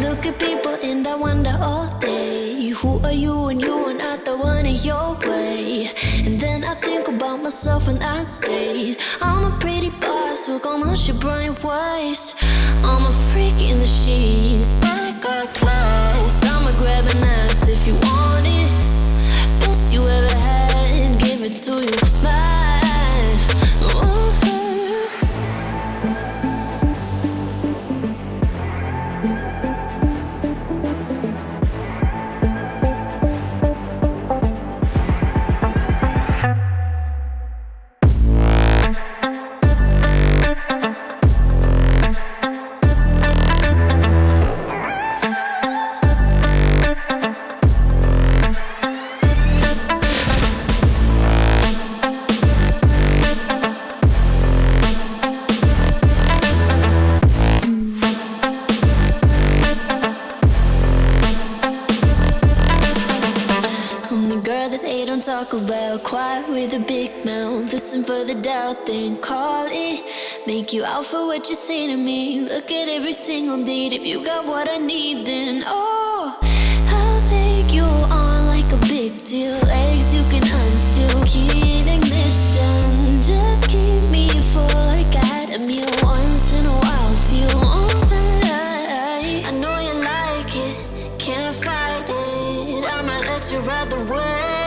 look at people and I wonder all day, who are you and you are not the one in your way. And then I think about myself and I state, I'm a pretty boss with almost your brain waves. I'm a freak in the sheets, but I got class. I'ma grab an ass if you want it. Best you ever had, give it to you, mine. Ooh. Talk about quiet with a big mouth. Listen for the doubt, then call it. Make you out for what you say to me. Look at every single date. If you got what I need, then oh, I'll take you on like a big deal. Legs you can unseal, key in ignition. Just keep me full like I had a meal once in a while. Feel alright. I know you like it, can't fight it. I'ma let you ride the wave.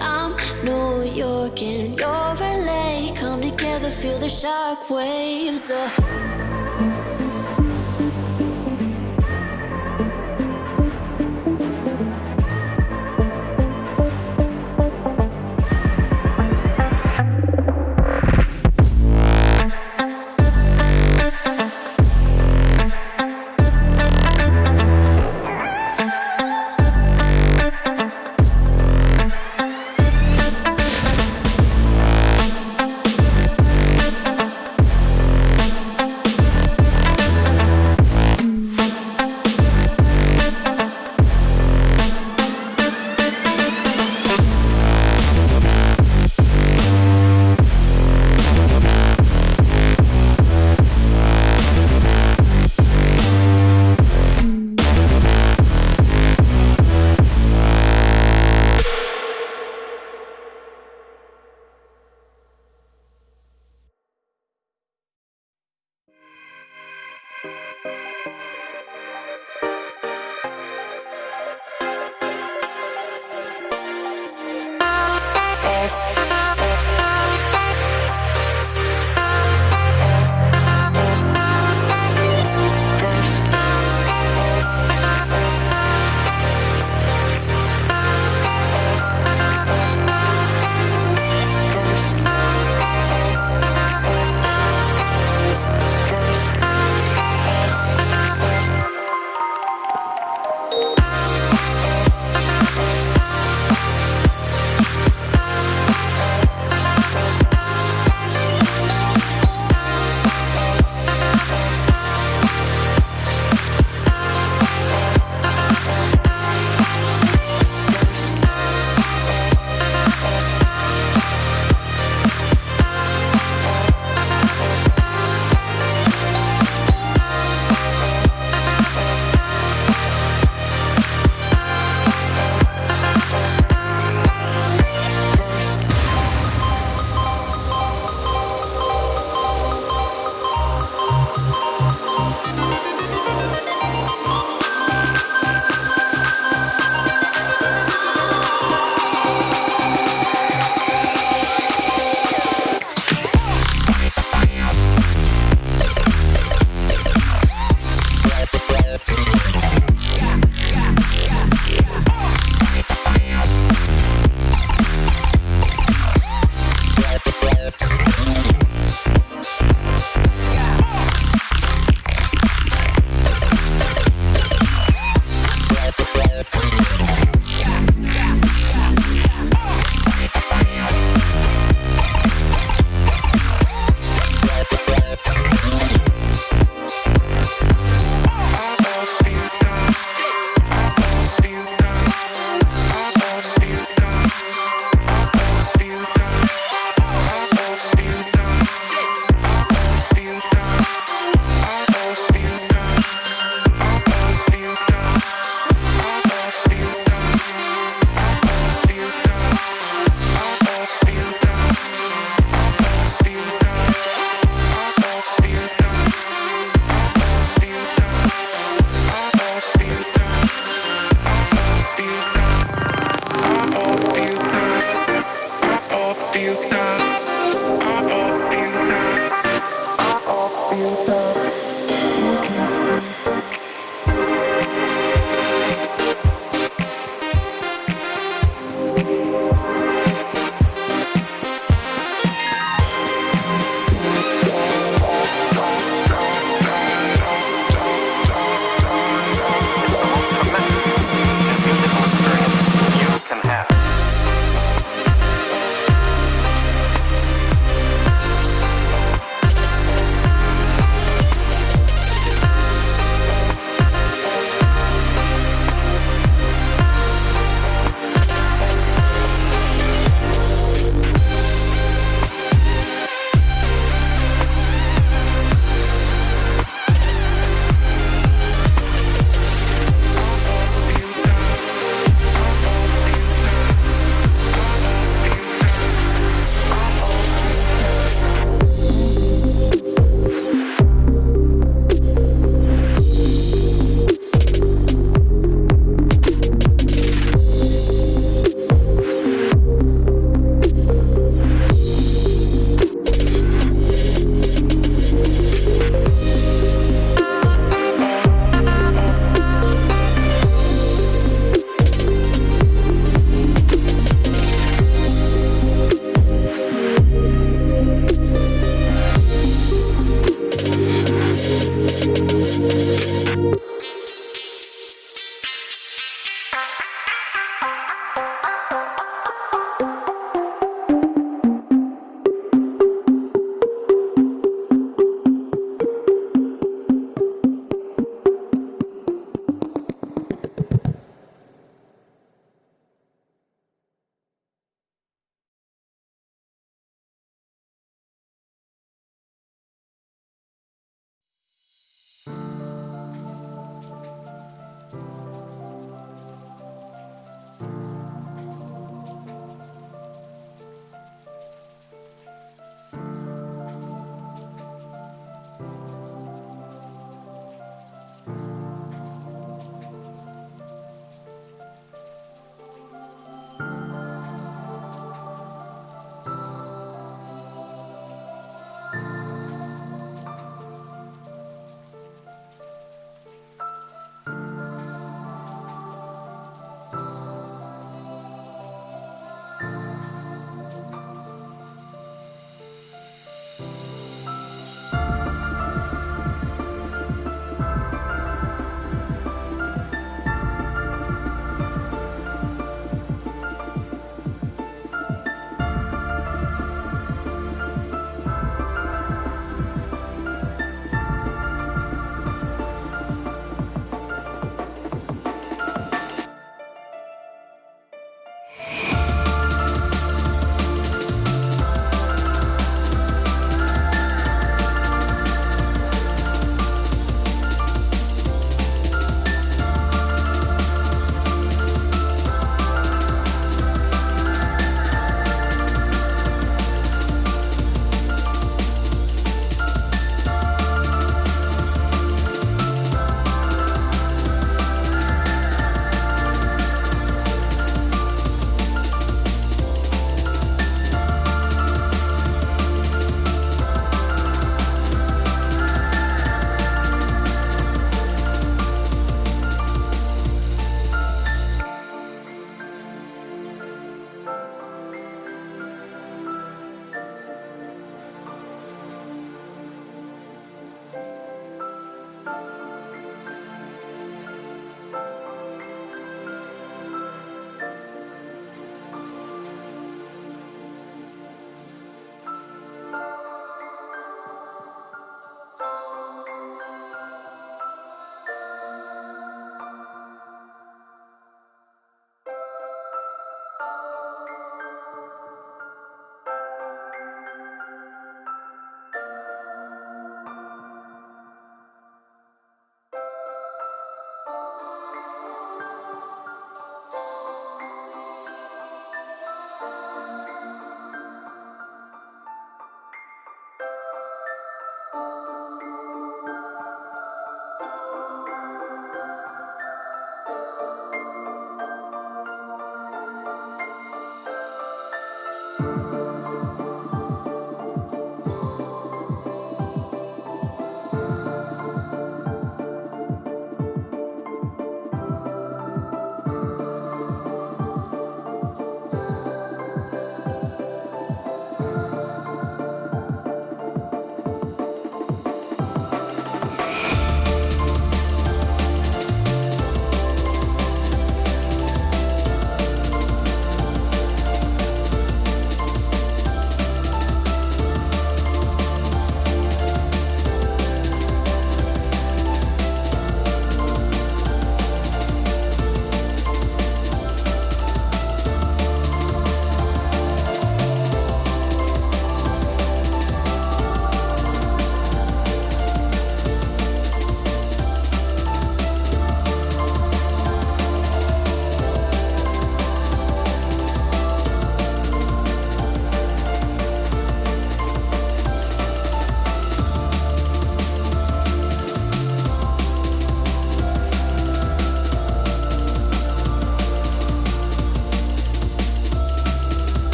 I'm New York and you're LA. Come together, feel the shock waves.